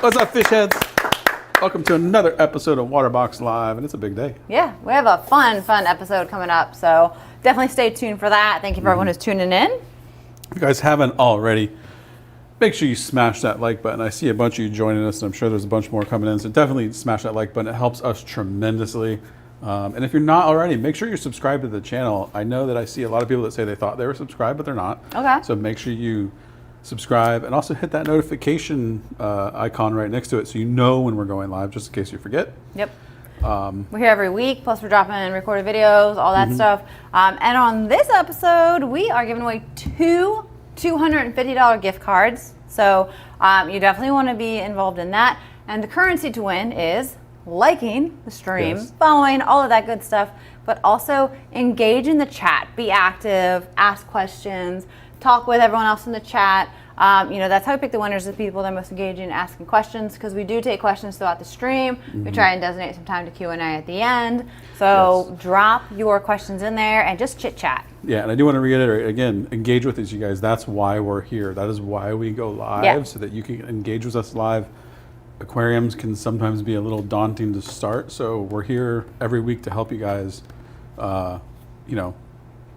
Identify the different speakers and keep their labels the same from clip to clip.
Speaker 1: What's up, fish heads? Welcome to another episode of Waterbox Live, and it's a big day.
Speaker 2: Yeah, we have a fun episode coming up, so definitely stay tuned for that. Thank you for everyone who's tuning in.
Speaker 1: If you guys haven't already, make sure you smash that like button. I see a bunch of you joining us, and I'm sure there's a bunch more coming in, so definitely smash that like button. It helps us tremendously. And if you're not already, make sure you're subscribed to the channel. I know that I see a lot of people that say they thought they were subscribed, but they're not.
Speaker 2: Okay.
Speaker 1: So make sure you subscribe and also hit that notification icon right next to it so you know when we're going live, just in case you forget.
Speaker 2: Yep. We're here every week, plus we're dropping recorded videos, all that stuff. And on this episode, we are giving away two $250 gift cards. So you definitely want to be involved in that. And the currency to win is liking the stream, following, all of that good stuff, but also engage in the chat, be active, ask questions, talk with everyone else in the chat. You know, that's how we pick the winners, the people that are most engaging, asking questions, because we do take questions throughout the stream. We try and designate some time to Q&A at the end. So drop your questions in there and just chit chat.
Speaker 1: Yeah, and I do want to reiterate again, engage with us, you guys. That's why we're here. That is why we go live, so that you can engage with us live. Aquariums can sometimes be a little daunting to start, so we're here every week to help you guys, you know,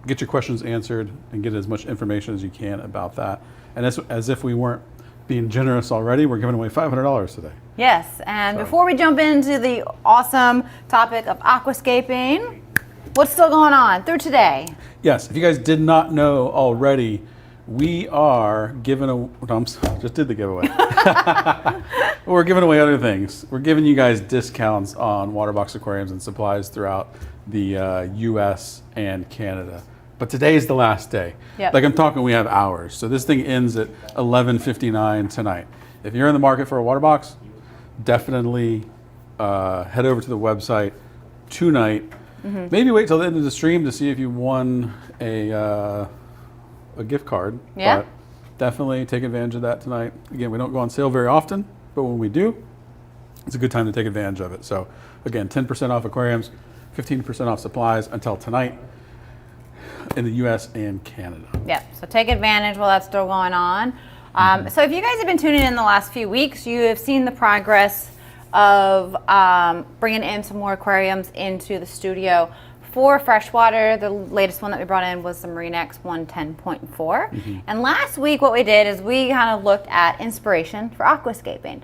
Speaker 1: get your questions answered and get as much information as you can about that. And as if we weren't being generous already, we're giving away $500 today.
Speaker 2: Yes, and before we jump into the awesome topic of aquascaping, what's still going on through today?
Speaker 1: Yes, if you guys did not know already, we are giving a, just did the giveaway. We're giving away other things. We're giving you guys discounts on Waterbox aquariums and supplies throughout the US and Canada. But today is the last day.
Speaker 2: Yep.
Speaker 1: Like I'm talking, we have hours. So this thing ends at 11:59 tonight. If you're in the market for a Waterbox, definitely head over to the website tonight. Maybe wait till the end of the stream to see if you won a gift card.
Speaker 2: Yeah.
Speaker 1: But definitely take advantage of that tonight. Again, we don't go on sale very often, but when we do, it's a good time to take advantage of it. So again, 10% off aquariums, 15% off supplies until tonight in the US and Canada.
Speaker 2: Yeah, so take advantage while that's still going on. So if you guys have been tuning in the last few weeks, you have seen the progress of bringing in some more aquariums into the studio. For freshwater, the latest one that we brought in was the MarineX 110.4. And last week what we did is we kind of looked at inspiration for aquascaping.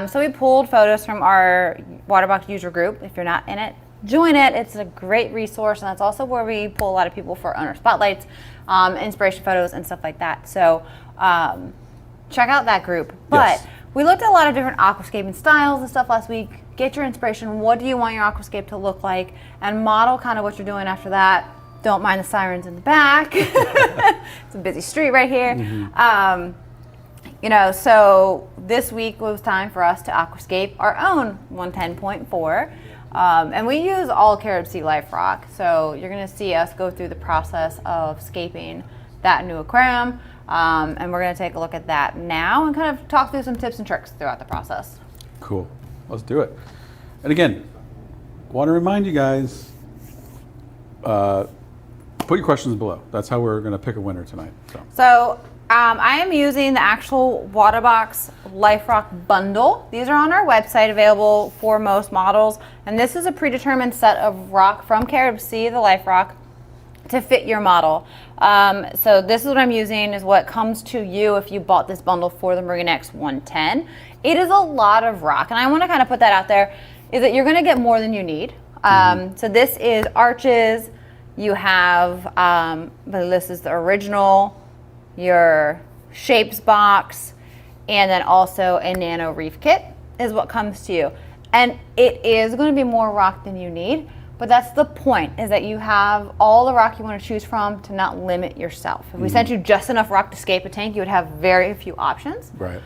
Speaker 2: So we pulled photos from our Waterbox user group. If you're not in it, join it. It's a great resource, and that's also where we pull a lot of people for owner spotlights, inspiration photos, and stuff like that. So check out that group. But we looked at a lot of different aquascaping styles and stuff last week. Get your inspiration. What do you want your aquascape to look like? And model kind of what you're doing after that. Don't mind the sirens in the back. It's a busy street right here. You know, so this week was time for us to aquascape our own 110.4. And we use all Caribsea LifeRock. So you're going to see us go through the process of scaping that new aquarium. And we're going to take a look at that now and kind of talk through some tips and tricks throughout the process.
Speaker 1: Cool. Let's do it. And again, want to remind you guys, put your questions below. That's how we're going to pick a winner tonight.
Speaker 2: So I am using the actual Waterbox LifeRock bundle. These are on our website, available for most models. And this is a predetermined set of rock from Caribsea, the LifeRock, to fit your model. So this is what I'm using, is what comes to you if you bought this bundle for the MarineX 110. It is a lot of rock, and I want to kind of put that out there, is that you're going to get more than you need. So this is arches. You have, but this is the original, your shapes box, and then also a nano reef kit is what comes to you. And it is going to be more rock than you need, but that's the point, is that you have all the rock you want to choose from to not limit yourself. If we sent you just enough rock to scape a tank, you would have very few options.
Speaker 1: Right.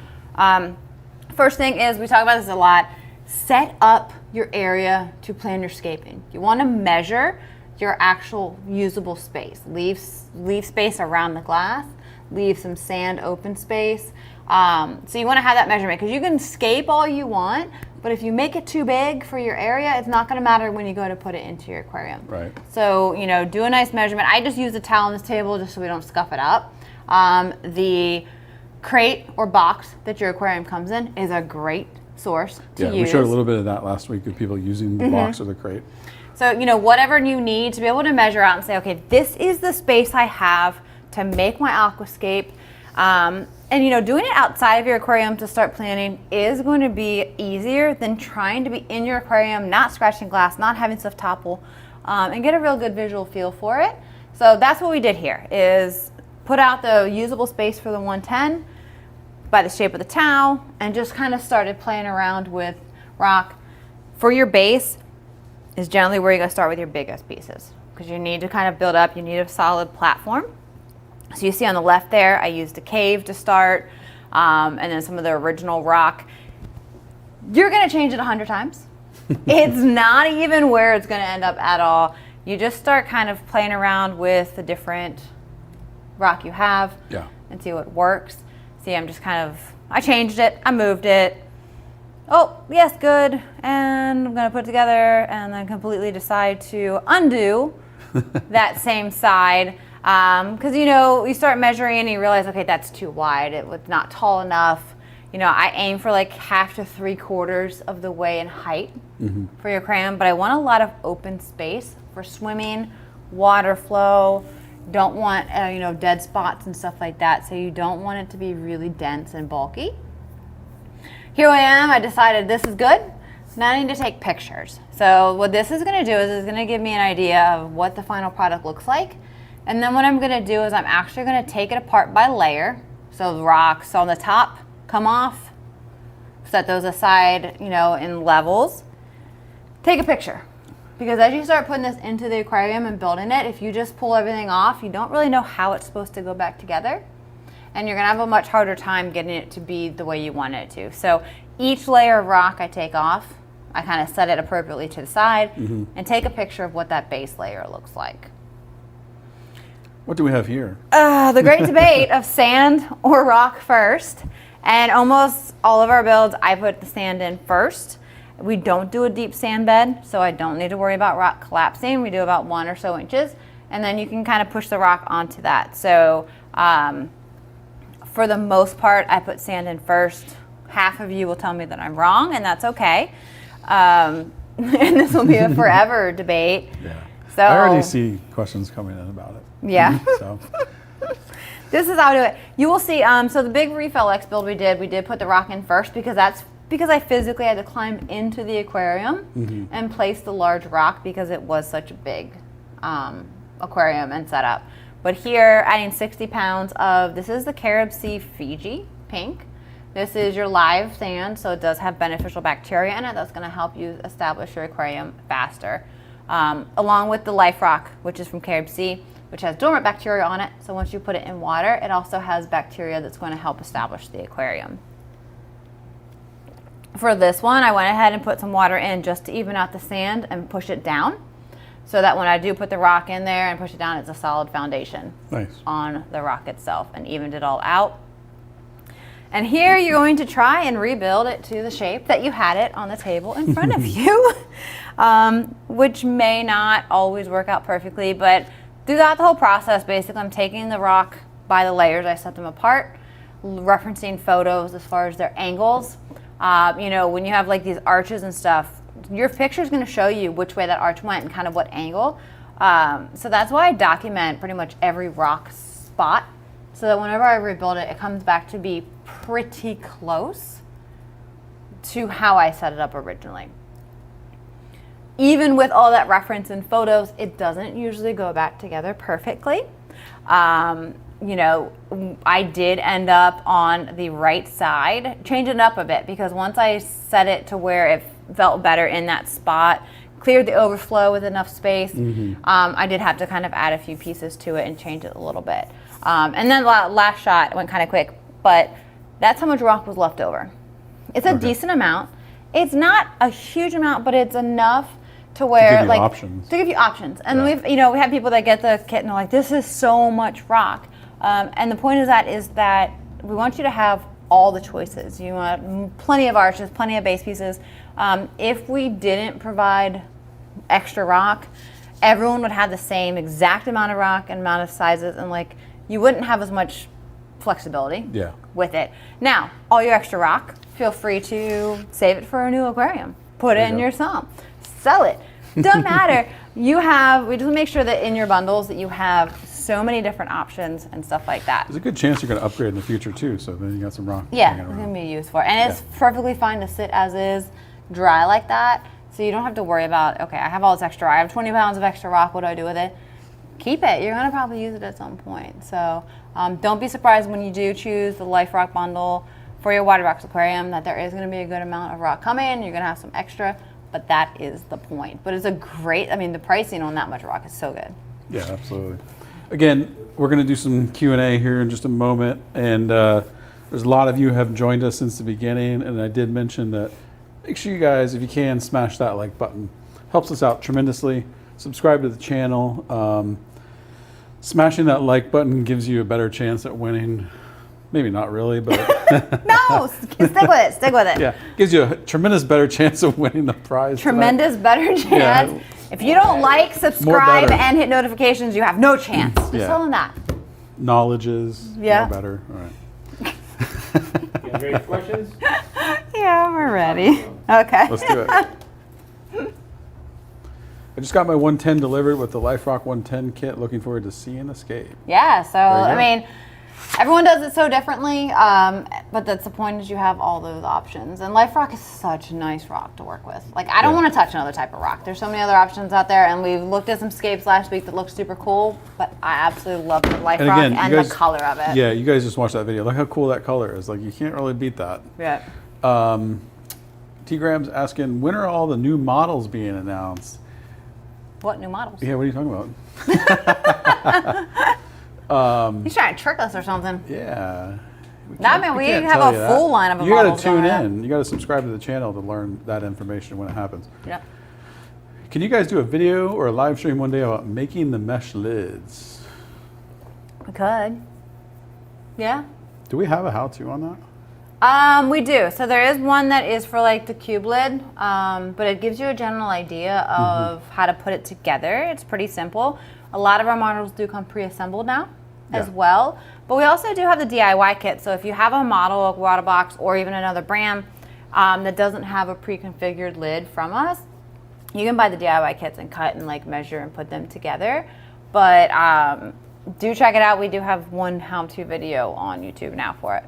Speaker 2: First thing is, we talk about this a lot, set up your area to plan your scaping. You want to measure your actual usable space. Leave space around the glass, leave some sand open space. So you want to have that measurement, because you can scape all you want, but if you make it too big for your area, it's not going to matter when you go to put it into your aquarium.
Speaker 1: Right.
Speaker 2: So, you know, do a nice measurement. I just use a towel on this table just so we don't scuff it up. The crate or box that your aquarium comes in is a great source to use.
Speaker 1: We showed a little bit of that last week of people using the box or the crate.
Speaker 2: So, whatever you need to be able to measure out and say, okay, this is the space I have to make my aquascape. And, doing it outside of your aquarium to start planning is going to be easier than trying to be in your aquarium, not scratching glass, not having stuff topple, and get a real good visual feel for it. So that's what we did here, is put out the usable space for the 110 by the shape of the towel, and just kind of started playing around with rock. For your base is generally where you're going to start with your biggest pieces, because you need to kind of build up, you need a solid platform. So you see on the left there, I used a cave to start, and then some of the original rock. You're going to change it 100 times. It's not even where it's going to end up at all. You just start kind of playing around with the different rock you have and see what works. See, I changed it, I moved it. Oh, yes, good. And I'm going to put it together and then completely decide to undo that same side. Because, you start measuring and you realize, okay, that's too wide. It was not tall enough. I aim for like 1/2 to 3/4 of the way in height for your aquarium, but I want a lot of open space for swimming, water flow. Don't want, dead spots and stuff like that. So you don't want it to be really dense and bulky. Here I am. I decided this is good. Now I need to take pictures. So what this is going to do is it's going to give me an idea of what the final product looks like. And then what I'm going to do is I'm actually going to take it apart by layer. So the rocks on the top come off. Set those aside, in levels. Take a picture. Because as you start putting this into the aquarium and building it, if you just pull everything off, you don't really know how it's supposed to go back together. And you're going to have a much harder time getting it to be the way you want it to. So each layer of rock I take off, I kind of set it appropriately to the side and take a picture of what that base layer looks like.
Speaker 1: What do we have here?
Speaker 2: The great debate of sand or rock first. And almost all of our builds, I put the sand in first. We don't do a deep sand bed, so I don't need to worry about rock collapsing. We do about 1 or so inches, and then you can kind of push the rock onto that. So for the most part, I put sand in first. Half of you will tell me that I'm wrong, and that's okay. And this will be a forever debate.
Speaker 1: Yeah.
Speaker 2: So
Speaker 1: I already see questions coming in about it.
Speaker 2: Yeah.
Speaker 1: So
Speaker 2: this is how I do it. You will see, so the big Reef LX build we did put the rock in first because I physically had to climb into the aquarium and place the large rock because it was such a big aquarium and setup. But here, adding 60 pounds of, this is the Caribsea Fiji pink. This is your live sand, so it does have beneficial bacteria in it. That's going to help you establish your aquarium faster. Along with the LifeRock, which is from Caribsea, which has dormant bacteria on it. So once you put it in water, it also has bacteria that's going to help establish the aquarium. For this one, I went ahead and put some water in just to even out the sand and push it down, so that when I do put the rock in there and push it down, it's a solid foundation on the rock itself, and evened it all out. And here you're going to try and rebuild it to the shape that you had it on the table in front of you, which may not always work out perfectly, but throughout the whole process, basically I'm taking the rock by the layers, I set them apart, referencing photos as far as their angles. When you have like these arches and stuff, your picture is going to show you which way that arch went and kind of what angle. So that's why I document pretty much every rock spot, so that whenever I rebuild it, it comes back to be pretty close to how I set it up originally. Even with all that reference and photos, it doesn't usually go back together perfectly. I did end up on the right side, change it up a bit, because once I set it to where it felt better in that spot, cleared the overflow with enough space, I did have to kind of add a few pieces to it and change it a little bit. And then last shot went kind of quick, but that's how much rock was left over. It's a decent amount. It's not a huge amount, but it's enough to where
Speaker 1: to
Speaker 2: give you options. And we have people that get the kit and they're like, this is so much rock. And the point is that we want you to have all the choices. You want plenty of arches, plenty of base pieces. If we didn't provide extra rock, everyone would have the same exact amount of rock and amount of sizes, and you wouldn't have as much flexibility
Speaker 1: Yeah.
Speaker 2: with it. Now, all your extra rock, feel free to save it for a new aquarium. Put it in your sump. Sell it. Doesn't matter. We just make sure that in your bundles that you have so many different options and stuff like that.
Speaker 1: There's a good chance you're going to upgrade in the future too, so then you got some rock.
Speaker 2: Yeah, it's going to be used for. And it's perfectly fine to sit as is, dry like that. So you don't have to worry about, okay, I have all this extra rock. I have 20 pounds of extra rock. What do I do with it? Keep it. You're going to probably use it at some point. So don't be surprised when you do choose the LifeRock bundle for your Waterbox aquarium that there is going to be a good amount of rock coming. You're going to have some extra, but that is the point. But it's a great, the pricing on that much rock is so good.
Speaker 1: Yeah, absolutely. Again, we're going to do some Q&A here in just a moment. And there's a lot of you who have joined us since the beginning. And I did mention that make sure you guys, if you can, smash that like button. Helps us out tremendously. Subscribe to the channel. Smashing that like button gives you a better chance at winning. Maybe not really, but
Speaker 2: No, stick with it. Stick with it.
Speaker 1: yeah, gives you a tremendous better chance of winning the prize.
Speaker 2: Tremendous better chance.
Speaker 1: Yeah.
Speaker 2: If you don't like, subscribe,
Speaker 1: better.
Speaker 2: and hit notifications, you have no chance. Just tell them that.
Speaker 1: Knowledge is more better. All right.
Speaker 3: You guys ready for questions?
Speaker 2: Yeah, we're ready. Okay.
Speaker 1: Let's do it. I just got my 110 delivered with the LifeRock 110 kit. Looking forward to seeing Scape.
Speaker 2: Yeah, so
Speaker 1: you go.
Speaker 2: everyone does it so differently, but that's the point is you have all those options. And LifeRock is such a nice rock to work with. Like, I don't want to touch another type of rock. There's so many other options out there, and we've looked at some Scapes last week that look super cool, but I absolutely love the LifeRock and the color of it.
Speaker 1: Yeah, you guys just watched that video. Look how cool that color is. Like, you can't really beat that.
Speaker 2: Yeah.
Speaker 1: T-Gram's asking, when are all the new models being announced?
Speaker 2: What new models?
Speaker 1: Yeah, what are you talking about?
Speaker 2: He's trying to trick us or something.
Speaker 1: Yeah.
Speaker 2: We have a full line of
Speaker 1: You got
Speaker 2: models.
Speaker 1: to tune in. You got to subscribe to the channel to learn that information when it happens.
Speaker 2: Yep.
Speaker 1: Can you guys do a video or a live stream one day about making the mesh lids?
Speaker 2: We could. Yeah.
Speaker 1: Do we have a how-to on that?
Speaker 2: We do. So there is one that is for like the cube lid, but it gives you a general idea of how to put it together. It's pretty simple. A lot of our models do come pre-assembled now as well, but we also do have the DIY kit. So if you have a model, a Waterbox, or even another brand that doesn't have a pre-configured lid from us, you can buy the DIY kits and cut and like measure and put them together. But do check it out. We do have one how-to video on YouTube now for it.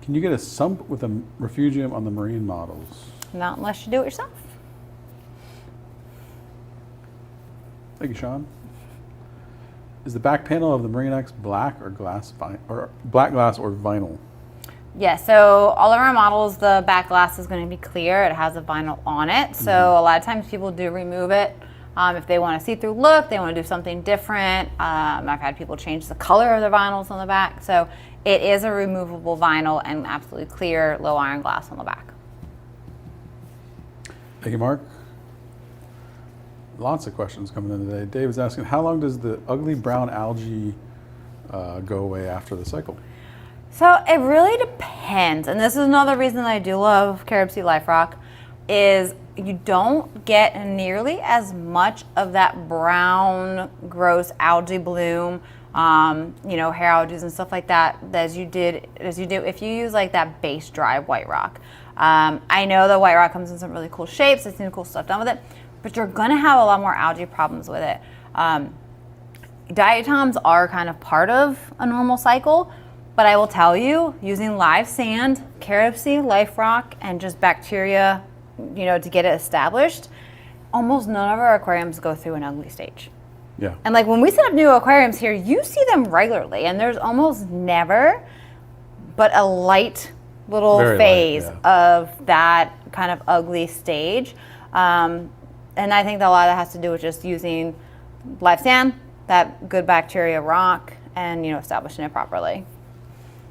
Speaker 1: Can you get a sump with a refugium on the marine models?
Speaker 2: Not unless you do it yourself.
Speaker 1: Thank you, Sean. Is the back panel of the Marine X black or black glass or vinyl?
Speaker 2: Yeah, so all of our models, the back glass is going to be clear. It has a vinyl on it. So a lot of times people do remove it if they want a see-through look, they want to do something different. I've had people change the color of their vinyls on the back. So it is a removable vinyl and absolutely clear low iron glass on the back.
Speaker 1: Thank you, Mark. Lots of questions coming in today. Dave is asking, how long does the ugly brown algae go away after the cycle?
Speaker 2: So it really depends. And this is another reason that I do love Caribsea LifeRock is you don't get nearly as much of that brown, gross algae bloom, hair algae and stuff like that as you do if you use like that base dry white rock. I know the white rock comes in some really cool shapes. I've seen cool stuff done with it, but you're gonna have a lot more algae problems with it. Diatoms are kind of part of a normal cycle, but I will tell you, using live sand, Caribsea LifeRock, and just bacteria, to get it established, almost none of our aquariums go through an ugly stage.
Speaker 1: Yeah.
Speaker 2: And like when we set up new aquariums here, you see them regularly, and there's almost never but a light little phase of that kind of ugly stage. And I think that a lot of that has to do with just using live sand, that good bacteria rock, and establishing it properly.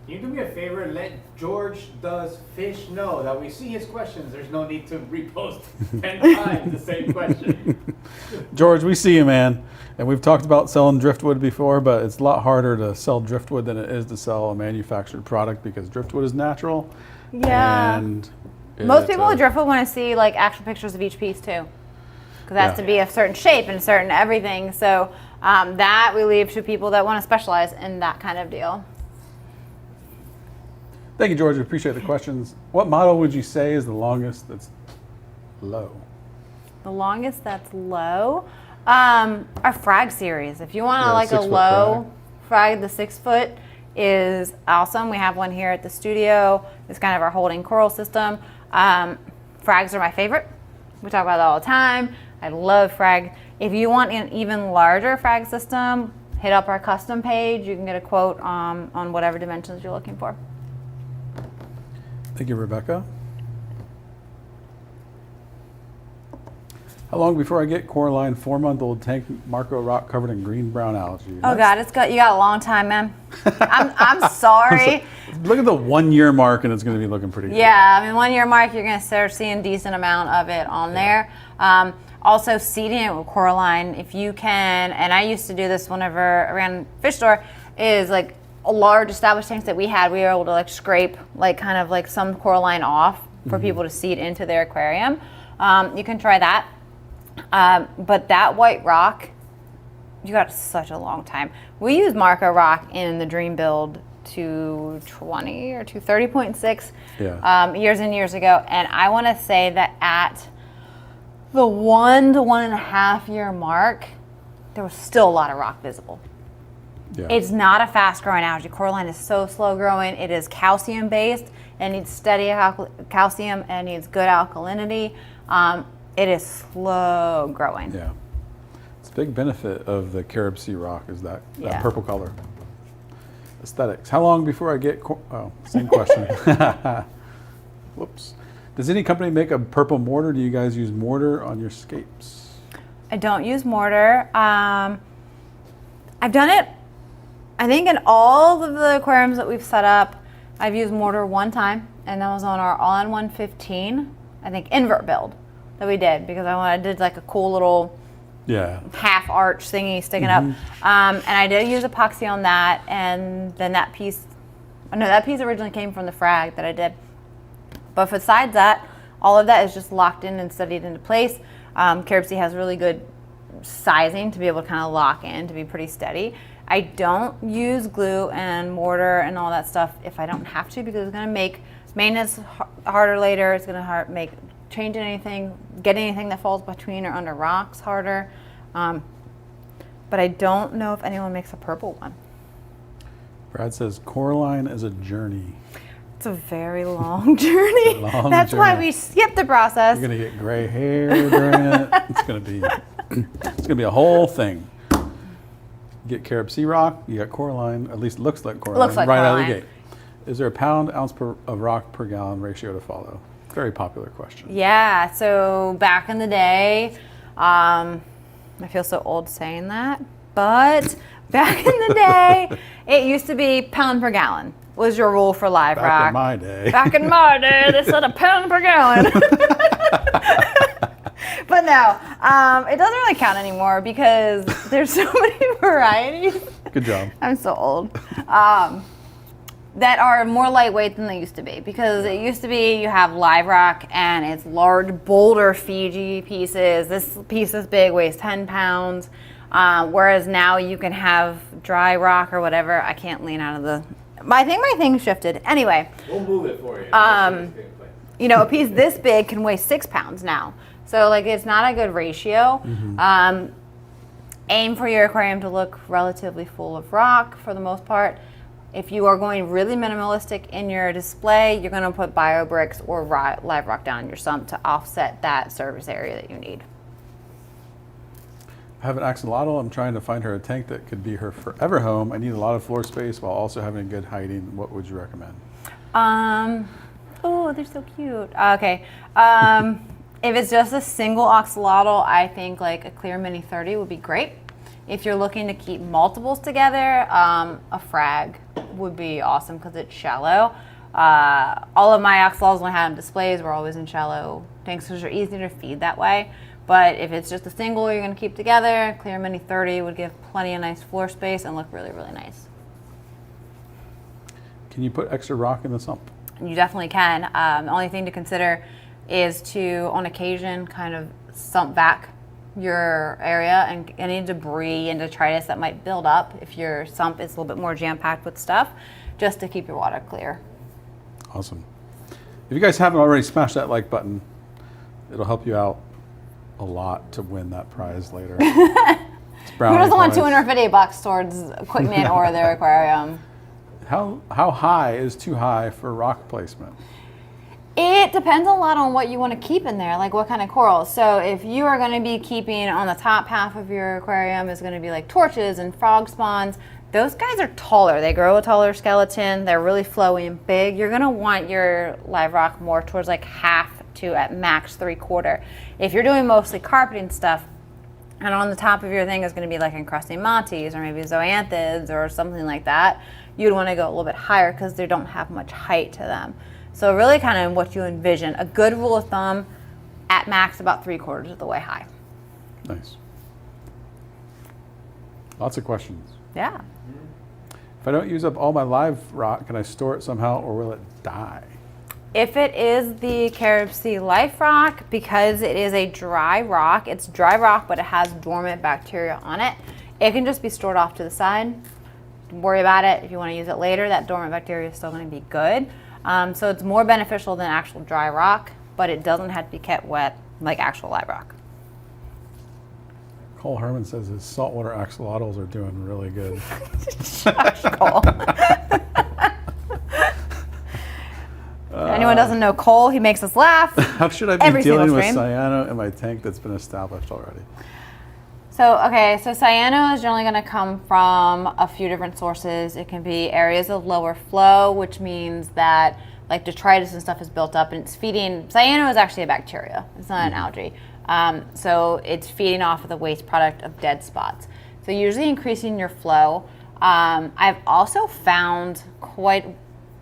Speaker 3: Can you do me a favor and let George Does Fish know that we see his questions? There's no need to repost 10 times the same question.
Speaker 1: George, we see you, man. And we've talked about selling driftwood before, but it's a lot harder to sell driftwood than it is to sell a manufactured product because driftwood is natural.
Speaker 2: Yeah.
Speaker 1: And
Speaker 2: most people with driftwood want to see like actual pictures of each piece too, because it has to be a certain shape and certain everything. So that we leave to people that want to specialize in that kind of deal.
Speaker 1: Thank you, George. We appreciate the questions. What model would you say is the longest that's low?
Speaker 2: The longest that's low? Our frag series. If you want
Speaker 1: Yeah,
Speaker 2: like a
Speaker 1: 6-foot
Speaker 2: low frag, the 6 foot is awesome. We have one here at the studio. It's kind of our holding coral system. Frags are my favorite. We talk about it all the time. I love frag. If you want an even larger frag system, hit up our custom page. You can get a quote on whatever dimensions you're looking for.
Speaker 1: Thank you, Rebecca. How long before I get Coraline 4-month-old tank Marco rock covered in green-brown algae?
Speaker 2: Oh God, you got a long time, man. I'm sorry.
Speaker 1: Look at the 1 year mark and it's going to be looking pretty good.
Speaker 2: Yeah, I mean 1 year mark, you're going to start seeing a decent amount of it on there. Also seeding it with Coraline, if you can, and I used to do this whenever I ran fish store, is like a large established tanks that we had, we were able to like scrape like kind of like some Coraline off for people to seed into their aquarium. You can try that. But that white rock, you got such a long time. We use Marco rock in the Dream Build 220 or 230.6 years and years ago. And I want to say that at the 1 to 1.5 year mark, there was still a lot of rock visible.
Speaker 1: Yeah.
Speaker 2: It's not a fast growing algae. Coraline is so slow growing. It is calcium based and needs steady calcium and needs good alkalinity. It is slow growing.
Speaker 1: Yeah. It's a big benefit of the Caribsea rock is that purple color. Aesthetics. How long before I get, same question. Whoops. Does any company make a purple mortar? Do you guys use mortar on your scapes?
Speaker 2: I don't use mortar. I've done it, I think in all of the aquariums that we've set up, I've used mortar one time, and that was on our all-in-one 15, I think, invert build that we did, because I did like a cool little half arch thingy sticking up. And I did use epoxy on that, and then that piece originally came from the frag that I did. But besides that, all of that is just locked in and studied into place. Caribsea has really good sizing to be able to kind of lock in to be pretty steady. I don't use glue and mortar and all that stuff if I don't have to, because it's going to make maintenance harder later. It's going to make changing anything, getting anything that falls between or under rocks harder. But I don't know if anyone makes a purple one.
Speaker 1: Brad says Coraline is a journey.
Speaker 2: It's a very long journey. That's why we skipped the process.
Speaker 1: You're gonna get gray hair during it. It's gonna be a whole thing. Get Caribsea rock. You got Coraline. At least looks like Coraline.
Speaker 2: Looks like
Speaker 1: right
Speaker 2: Coraline.
Speaker 1: out of the gate. Is there a pound-ounce of rock per gallon ratio to follow? Very popular question.
Speaker 2: Yeah. So back in the day, I feel so old saying that, but back in the day, it used to be pound per gallon was your rule for LifeRock.
Speaker 1: Back in my day.
Speaker 2: Back in my day, they said a pound per gallon. But no, it doesn't really count anymore because there's so many varieties.
Speaker 1: Good job.
Speaker 2: I'm so old. That are more lightweight than they used to be, because it used to be you have LifeRock and it's large boulder Fiji pieces. This piece is big, weighs 10 pounds. Whereas now you can have dry rock or whatever. I can't lean out of the... I think my thing shifted. Anyway.
Speaker 3: We'll move it for you.
Speaker 2: You know, a piece this big can weigh 6 pounds now. So, like, it's not a good ratio. Aim for your aquarium to look relatively full of rock for the most part. If you are going really minimalistic in your display, you're going to put bio bricks or live rock down in your sump to offset that surface area that you need.
Speaker 1: I have an axolotl. I'm trying to find her a tank that could be her forever home. I need a lot of floor space while also having good hiding. What would you recommend?
Speaker 2: Oh, they're so cute. Okay. If it's just a single axolotl, I think like a clear mini 30 would be great. If you're looking to keep multiples together, a frag would be awesome because it's shallow. All of my axolotls when I had them displays were always in shallow tanks because they're easier to feed that way. But if it's just a single you're going to keep together, clear mini 30 would give plenty of nice floor space and look really, really nice.
Speaker 1: Can you put extra rock in the sump?
Speaker 2: You definitely can. The only thing to consider is to, on occasion, kind of sump back your area and any debris and detritus that might build up if your sump is a little bit more jam-packed with stuff, just to keep your water clear.
Speaker 1: Awesome. If you guys haven't already, smash that like button. It'll help you out a lot to win that prize later.
Speaker 2: Who doesn't want $250 towards equipment or their aquarium?
Speaker 1: How high is too high for rock placement?
Speaker 2: It depends a lot on what you want to keep in there, like what kind of corals. So if you are going to be keeping on the top half of your aquarium is going to be like torches and frog spawns, those guys are taller. They grow a taller skeleton. They're really flowy and big. You're going to want your live rock more towards like half to at max 3/4. If you're doing mostly carpeting stuff, and on the top of your thing is going to be like encrusting mantes or maybe zoanthids or something like that, you'd want to go a little bit higher because they don't have much height to them. So really kind of what you envision. A good rule of thumb, at max about 3/4 of the way high.
Speaker 1: Nice. Lots of questions.
Speaker 2: Yeah.
Speaker 1: If I don't use up all my live rock, can I store it somehow or will it die?
Speaker 2: If it is the Caribsea LifeRock, because it is a dry rock, it's dry rock but it has dormant bacteria on it, it can just be stored off to the side. Don't worry about it. If you want to use it later, that dormant bacteria is still going to be good. So it's more beneficial than actual dry rock, but it doesn't have to be kept wet like actual live rock.
Speaker 1: Cole Herman says his saltwater axolotls are doing really good.
Speaker 2: Gosh, Cole. Anyone doesn't know Cole, he makes us laugh.
Speaker 1: How should I be
Speaker 2: Every
Speaker 1: dealing
Speaker 2: single
Speaker 1: with
Speaker 2: stream.
Speaker 1: cyano in my tank that's been established already?
Speaker 2: So cyano is generally going to come from a few different sources. It can be areas of lower flow, which means that like detritus and stuff is built up and it's feeding. Cyano is actually a bacteria. It's not an algae. So it's feeding off of the waste product of dead spots. So usually increasing your flow. I've also found quite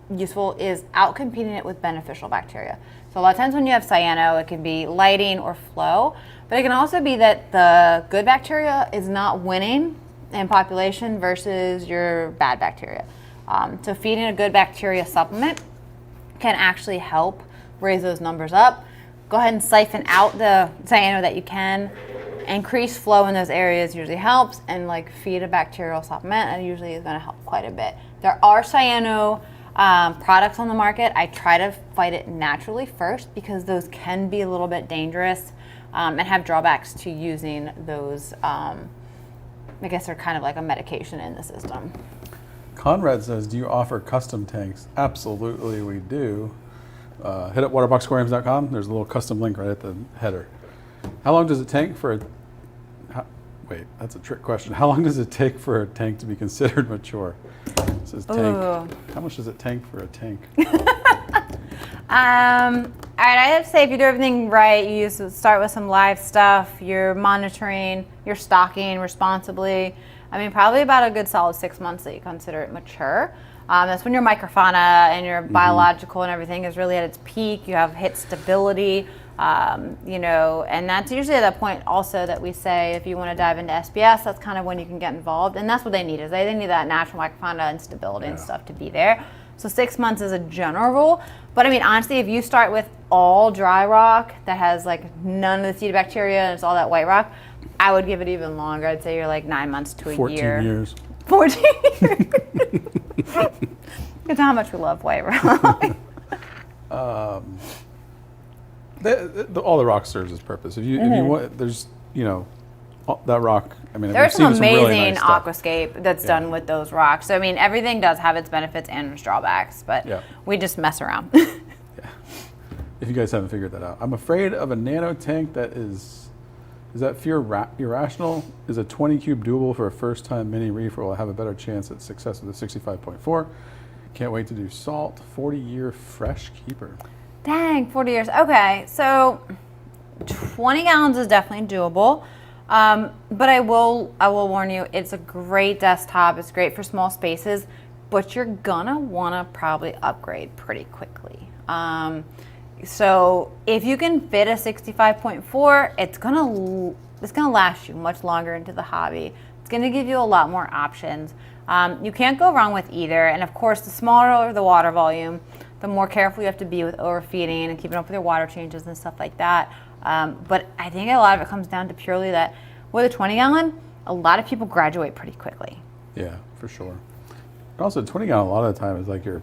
Speaker 2: useful is outcompeting it with beneficial bacteria. So a lot of times when you have cyano, it can be lighting or flow, but it can also be that the good bacteria is not winning in population versus your bad bacteria. So feeding a good bacteria supplement can actually help raise those numbers up. Go ahead and siphon out the cyano that you can. Increase flow in those areas usually helps, and like feed a bacterial supplement and usually is going to help quite a bit. There are cyano products on the market. I try to fight it naturally first because those can be a little bit dangerous and have drawbacks to using those. I guess they're kind of like a medication in the system.
Speaker 1: Conrad says, do you offer custom tanks? Absolutely, we do. Hit up waterboxaquariums.com. There's a little custom link right at the header. How long does it take for wait, that's a trick question. How long does it take for a tank to be considered mature? It says tank.
Speaker 2: Ooh.
Speaker 1: How much does it tank for a tank?
Speaker 2: All right, I have to say if you do everything right, you start with some live stuff, you're monitoring, you're stocking responsibly. I mean, probably about a good solid 6 months that you consider it mature. That's when your microfauna and your biological and everything is really at its peak. You have hit stability, and that's usually at that point also that we say if you want to dive into SBS, that's kind of when you can get involved. And that's what they need is they need that natural microfauna and stability and stuff to be there. So 6 months is a general rule. But I mean, honestly, if you start with all dry rock that has like none of the seed bacteria and it's all that white rock, I would give it even longer. I'd say you're like 9 months to a
Speaker 1: 14
Speaker 2: year.
Speaker 1: 14 years.
Speaker 2: 14 years. That's how much we love white rock.
Speaker 1: All the rock serves its purpose. If you want, there's that rock. I mean,
Speaker 2: There's some amazing
Speaker 1: really nice
Speaker 2: Aquascape that's done with those rocks. So I mean, everything does have its benefits and its drawbacks, but we just mess around.
Speaker 1: If you guys haven't figured that out, I'm afraid of a nano tank that is that fear irrational? Is a 20 cube doable for a first time mini reef, or will I have a better chance at success with a 65.4? Can't wait to do salt, 40-year fresh keeper.
Speaker 2: Dang, 40 years. Okay, so 20 gallons is definitely doable. But I will warn you, it's a great desktop. It's great for small spaces, but you're gonna wanna probably upgrade pretty quickly. So if you can fit a 65.4, it's gonna last you much longer into the hobby. It's gonna give you a lot more options. You can't go wrong with either. And of course, the smaller the water volume, the more careful you have to be with overfeeding and keeping up with your water changes and stuff like that. But I think a lot of it comes down to purely that with a 20 gallon, a lot of people graduate pretty quickly.
Speaker 1: Yeah, for sure. And also 20 gallon a lot of the time is like your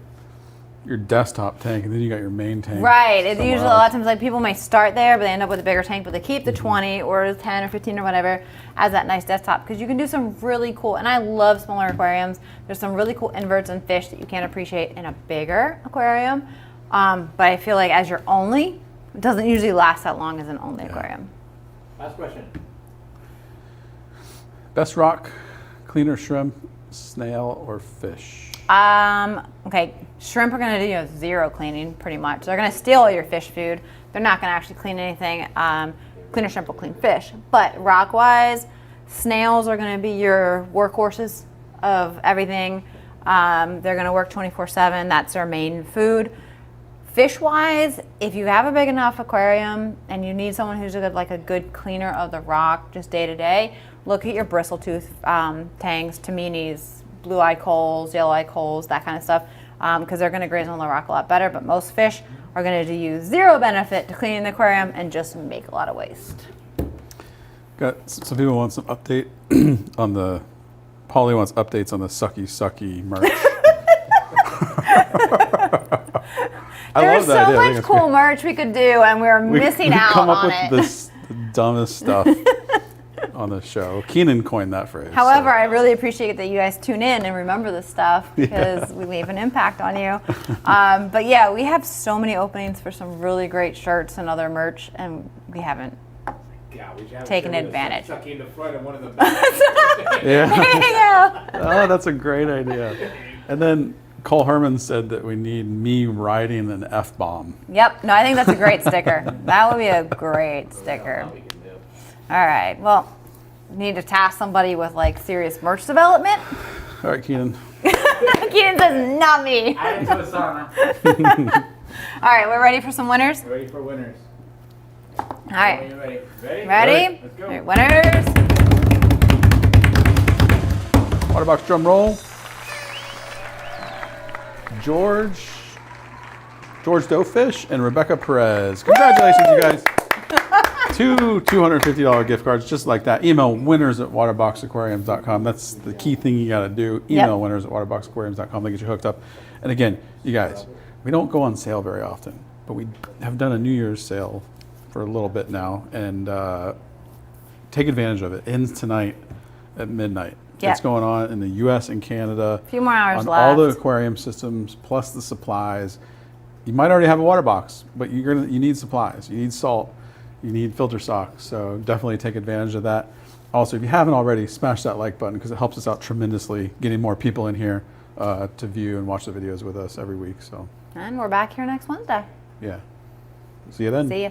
Speaker 1: your desktop tank, and then you got your main tank.
Speaker 2: Right. It's
Speaker 1: somewhere
Speaker 2: usually a lot
Speaker 1: else.
Speaker 2: of times like people may start there, but they end up with a bigger tank, but they keep the 20 or 10 or 15 or whatever as that nice desktop, because you can do some really cool, and I love smaller aquariums. There's some really cool inverts and fish that you can't appreciate in a bigger aquarium. But I feel like as your only, it doesn't usually last that long as an only aquarium.
Speaker 3: Last question.
Speaker 1: Best rock, cleaner shrimp, snail, or fish?
Speaker 2: Okay, shrimp are going to do zero cleaning pretty much. They're going to steal all your fish food. They're not going to actually clean anything. Cleaner shrimp will clean fish. But rock-wise, snails are going to be your workhorses of everything. They're going to work 24/7. That's their main food. Fish-wise, if you have a big enough aquarium and you need someone who's a good cleaner of the rock just day to day, look at your bristletooth tangs, taminis, blue-eye coals, yellow-eye coals, that kind of stuff, because they're going to graze on the rock a lot better. But most fish are going to do you zero benefit to cleaning the aquarium and just make a lot of waste.
Speaker 1: Got some people want some update on the. Polly wants updates on the sucky merch.
Speaker 2: There's so much cool merch we could do, and we're missing out
Speaker 1: come up
Speaker 2: on
Speaker 1: with
Speaker 2: it.
Speaker 1: the dumbest stuff on the show. Keenan coined that phrase.
Speaker 2: However,
Speaker 1: so.
Speaker 2: I really appreciate that you guys tune in and remember this stuff, because we leave an impact on you. But yeah, we have so many openings for some really great shirts and other merch, and we haven't taken advantage.
Speaker 3: Sucking the front of one of the back.
Speaker 1: Yeah.
Speaker 2: There you go.
Speaker 1: Oh, that's a great idea. And then Cole Herman said that we need me riding an F-bomb.
Speaker 2: Yep. No, I think that's a great sticker. That would be a great sticker. All right. Well, we need to task somebody with serious merch development.
Speaker 1: All right, Keenan.
Speaker 2: Keenan says, not me.
Speaker 3: Add it to a sauna.
Speaker 2: All right. We're ready for some winners?
Speaker 3: Ready for winners.
Speaker 2: All right.
Speaker 3: Ready? Ready?
Speaker 2: Ready?
Speaker 3: Let's go.
Speaker 2: All right, winners.
Speaker 1: Waterbox drum roll. George Doughfish and Rebecca Perez. Congratulations, you guys. 2 $250 gift cards, just like that. Email winners@waterboxaquariums.com. That's the key thing you got to do. Email winners@waterboxaquariums.com. They get you hooked up. And again, you guys, we don't go on sale very often, but we have done a New Year's sale for a little bit now, and take advantage of it. Ends tonight at midnight.
Speaker 2: Yeah.
Speaker 1: It's going on in the U.S. and Canada.
Speaker 2: A few more hours
Speaker 1: on
Speaker 2: left.
Speaker 1: all the aquarium systems plus the supplies. You might already have a water box, but you need supplies. You need salt. You need filter socks. So definitely take advantage of that. Also, if you haven't already, smash that like button, because it helps us out tremendously, getting more people in here to view and watch the videos with us every week. So.
Speaker 2: And we're back here next Wednesday.
Speaker 1: Yeah. See you then.
Speaker 2: See you.